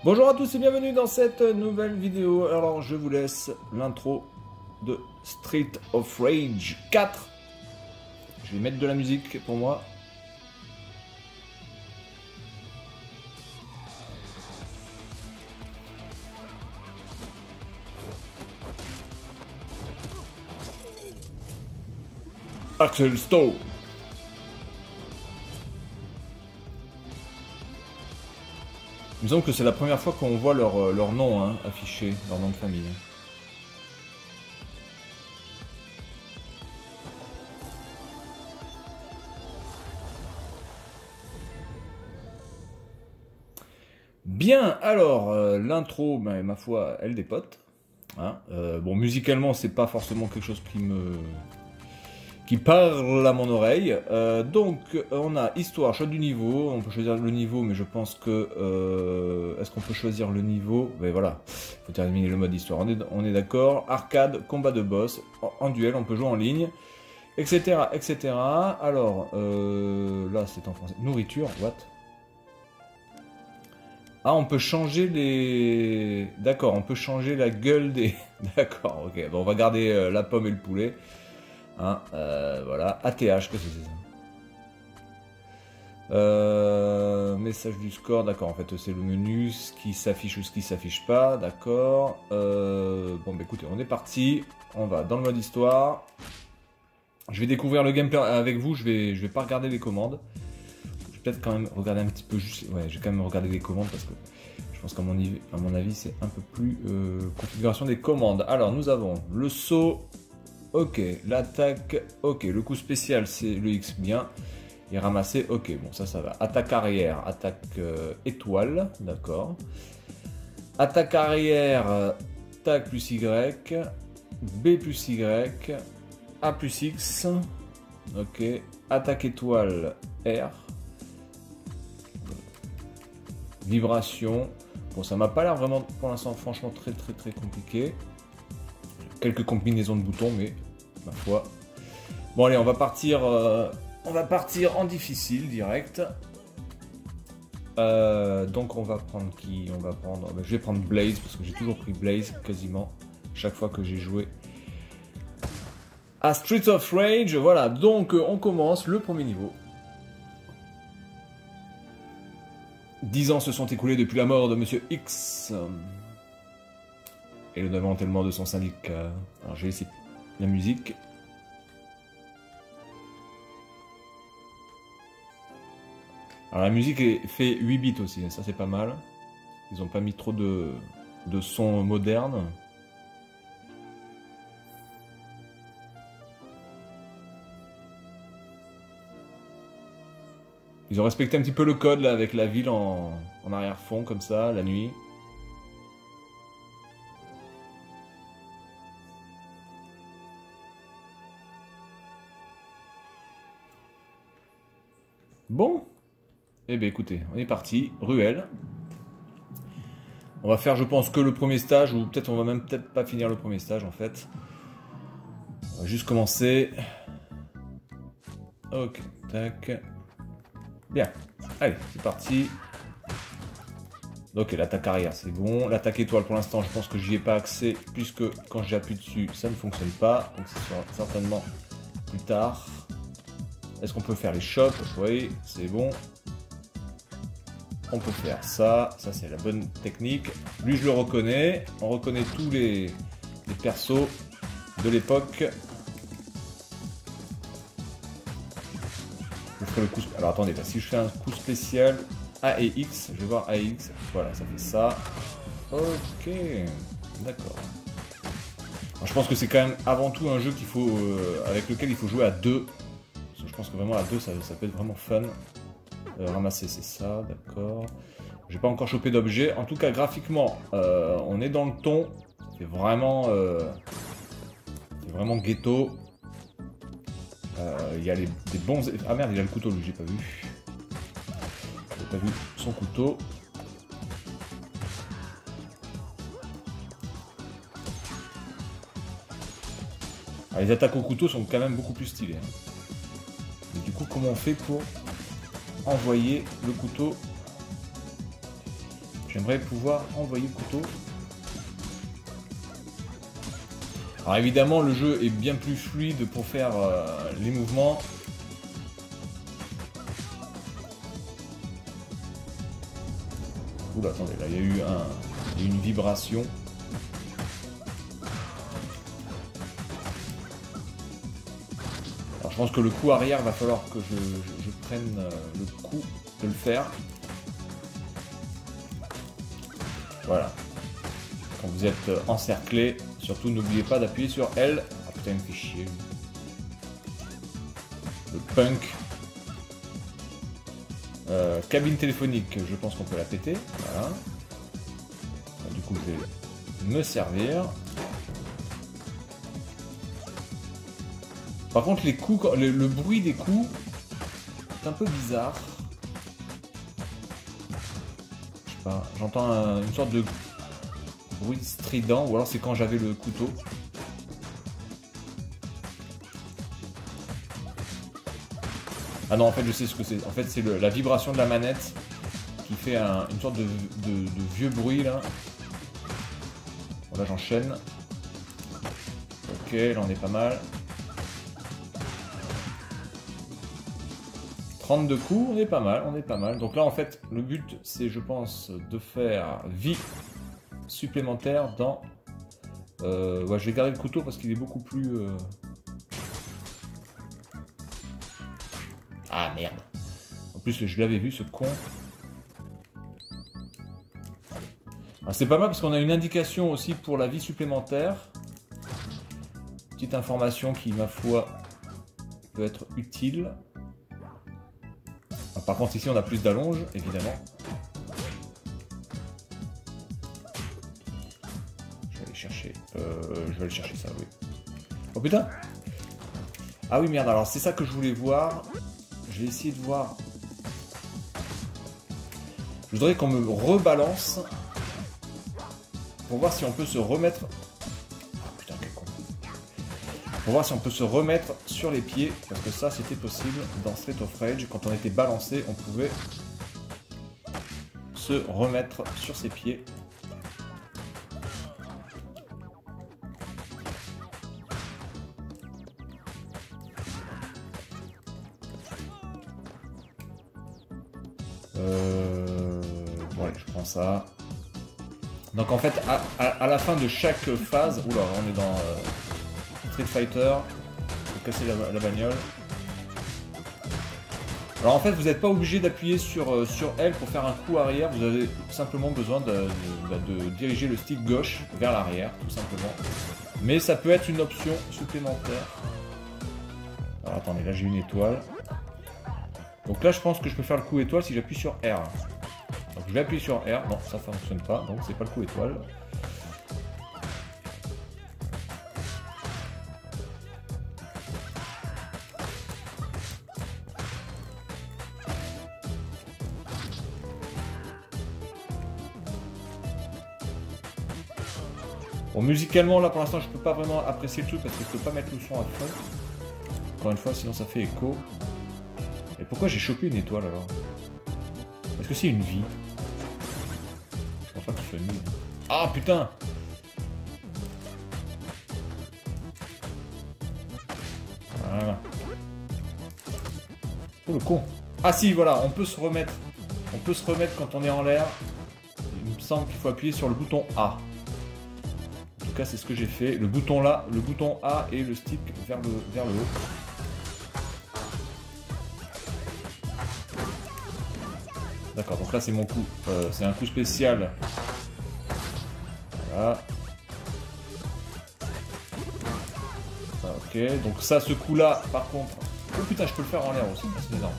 Bonjour à tous et bienvenue dans cette nouvelle vidéo. Alors je vous laisse l'intro de Street of Rage 4. Je vais mettre de la musique pour moi. Axel Stowe. Il me semble que c'est la première fois qu'on voit leur nom hein, affiché, leur nom de famille. Bien, alors, l'intro, ben, ma foi, elle dépote. Hein. Bon, musicalement, c'est pas forcément quelque chose qui parle à mon oreille. Donc, on a histoire, choix du niveau. On peut choisir le niveau, mais je pense que... Est-ce qu'on peut choisir le niveau? Ben voilà, il faut terminer le mode histoire. On est d'accord. Arcade, combat de boss, en duel, on peut jouer en ligne, etc. etc. Alors, là, c'est en français. Nourriture, what? Ah, on peut changer les... D'accord, on peut changer la gueule des... D'accord, ok. Bon, on va garder la pomme et le poulet. Hein, voilà, ATH, qu'est-ce que c'est ça? Message du score, d'accord, en fait c'est le menu, ce qui s'affiche ou ce qui s'affiche pas, d'accord. Bon bah écoutez, on est parti, on va dans le mode histoire. Je vais découvrir le gameplay avec vous, je vais pas regarder les commandes. Je vais peut-être quand même regarder un petit peu juste, ouais, je vais quand même regarder les commandes parce que je pense qu'à mon avis c'est un peu plus configuration des commandes. Alors nous avons le saut. Ok, l'attaque, ok, le coup spécial c'est le X bien, et ramasser, ok, bon ça va. Attaque arrière, attaque étoile, d'accord. Attaque arrière, tac plus Y, B plus Y, A plus X, ok. Attaque étoile, R. Vibration, bon ça m'a pas l'air vraiment pour l'instant franchement très compliqué. Quelques combinaisons de boutons, mais ma foi. Bon allez, on va partir en difficile direct. Donc on va prendre qui? On va prendre. Je vais prendre Blaze parce que j'ai toujours pris Blaze quasiment chaque fois que j'ai joué à Streets of Rage. Voilà, donc on commence le premier niveau. 10 ans se sont écoulés depuis la mort de Monsieur X. Et le démantèlement de son syndicat. Alors je vais laisser la musique. Alors la musique fait 8 bits aussi, ça c'est pas mal. Ils ont pas mis trop de sons modernes. Ils ont respecté un petit peu le code là avec la ville en arrière-fond comme ça, la nuit. Bon, eh bien écoutez, on est parti, ruelle. On va faire je pense que le premier stage, ou peut-être on va même peut-être pas finir le premier stage en fait. On va juste commencer. Ok, tac. Bien, allez, c'est parti. Ok, l'attaque arrière c'est bon. L'attaque étoile pour l'instant je pense que j'y ai pas accès, puisque quand j'appuie dessus ça ne fonctionne pas. Donc ce sera certainement plus tard. Est-ce qu'on peut faire les chops? Oui, c'est bon. On peut faire ça. Ça, c'est la bonne technique. Lui, je le reconnais. On reconnaît tous les persos de l'époque. Je ferai le coup... Alors, attendez. Si je fais un coup spécial A et X, je vais voir A et X. Voilà, ça fait ça. Ok. D'accord. Je pense que c'est quand même avant tout un jeu qu'il faut, avec lequel il faut jouer à deux. Je pense que vraiment à deux ça peut être vraiment fun. Ramasser c'est ça, d'accord. J'ai pas encore chopé d'objet. En tout cas graphiquement on est dans le ton. C'est vraiment ghetto. Il y a des bons... Ah merde, il a le couteau lui, j'ai pas vu. J'ai pas vu son couteau. Alors, les attaques au couteau sont quand même beaucoup plus stylées. Hein. Et du coup, comment on fait pour envoyer le couteau? J'aimerais pouvoir envoyer le couteau. Alors évidemment, le jeu est bien plus fluide pour faire les mouvements. Oula, attendez, là, il y a eu une vibration. Alors je pense que le coup arrière, va falloir que je prenne le coup de le faire. Voilà. Quand vous êtes encerclé, surtout n'oubliez pas d'appuyer sur L. Ah putain, il me fait chier. Le punk. Cabine téléphonique, je pense qu'on peut la péter. Voilà. Du coup, je vais me servir. Par contre, les coups, le bruit des coups est un peu bizarre. Je sais pas, j'entends une sorte de bruit strident, ou alors c'est quand j'avais le couteau. Ah non, en fait, je sais ce que c'est. En fait, c'est la vibration de la manette qui fait une sorte de vieux bruit, là. Bon, là, j'enchaîne. Ok, là, on est pas mal. 32 coups, on est pas mal, on est pas mal. Donc là, en fait, le but, c'est, je pense, de faire vie supplémentaire dans... ouais, je vais garder le couteau parce qu'il est beaucoup plus... Ah, merde. En plus, je l'avais vu, ce con. C'est pas mal parce qu'on a une indication aussi pour la vie supplémentaire. Petite information qui, ma foi, peut être utile. Ah, par contre, ici, on a plus d'allonge, évidemment. Je vais aller chercher... je vais aller chercher ça, oui. Oh putain! Ah oui, merde, alors c'est ça que je voulais voir. Je vais essayer de voir. Je voudrais qu'on me rebalance pour voir si on peut se remettre. Ah putain, quel con. Pour voir si on peut se remettre sur les pieds, parce que ça c'était possible dans Streets of Rage. Quand on était balancé, on pouvait se remettre sur ses pieds. Bon, allez, je prends ça. Donc en fait, à la fin de chaque phase... Oula, on est dans Street Fighter. Faut casser la bagnole. Alors en fait, vous n'êtes pas obligé d'appuyer sur L pour faire un coup arrière. Vous avez simplement besoin de diriger le stick gauche vers l'arrière, tout simplement. Mais ça peut être une option supplémentaire. Alors attendez, là j'ai une étoile. Donc là, je pense que je peux faire le coup étoile si j'appuie sur R. Donc je vais appuyer sur R. Non, ça ne fonctionne pas. Donc c'est pas le coup étoile. Bon, musicalement, là, pour l'instant, je peux pas vraiment apprécier le truc parce que je peux pas mettre le son à fond. Encore une fois, sinon ça fait écho. Et pourquoi j'ai chopé une étoile alors? Est-ce que c'est une vie? Je pense pas que ce soit une vie. Ah putain! Voilà. Oh le con! Ah si, voilà, on peut se remettre. On peut se remettre quand on est en l'air. Il me semble qu'il faut appuyer sur le bouton A. En tout cas, c'est ce que j'ai fait. Le bouton là, le bouton A et le stick vers le haut. D'accord, donc là c'est mon coup. C'est un coup spécial. Voilà. Ok, donc ça, ce coup-là, par contre... Oh putain, je peux le faire en l'air aussi, c'est énorme.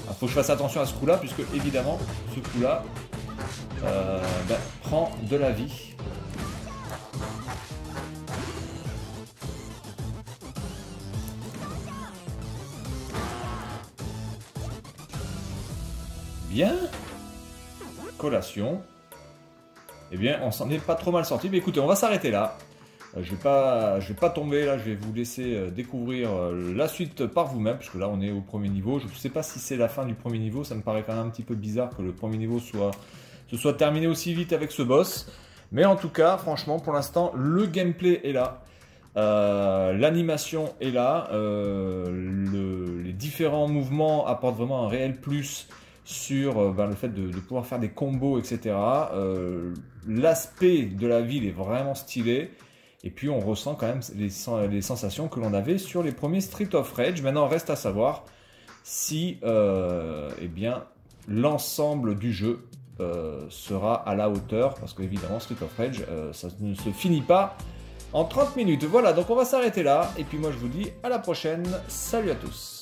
Il faut que je fasse attention à ce coup-là, puisque évidemment, ce coup-là prend de la vie. Bien. Collation. Eh bien, on s'en est pas trop mal sorti. Mais écoutez, on va s'arrêter là. Je vais pas tomber là. Je vais vous laisser découvrir la suite par vous-même, puisque là, on est au premier niveau. Je ne sais pas si c'est la fin du premier niveau. Ça me paraît quand même un petit peu bizarre que le premier niveau soit ce soit terminé aussi vite avec ce boss. Mais en tout cas, franchement, pour l'instant, le gameplay est là. L'animation est là. Les différents mouvements apportent vraiment un réel plus sur le fait de pouvoir faire des combos, etc. L'aspect de la ville est vraiment stylé. Et puis on ressent quand même les sensations que l'on avait sur les premiers Street of Rage. Maintenant, reste à savoir si eh bien, l'ensemble du jeu sera à la hauteur. Parce qu'évidemment, Street of Rage, ça ne se finit pas en 30 minutes. Voilà, donc on va s'arrêter là. Et puis moi, je vous dis à la prochaine. Salut à tous.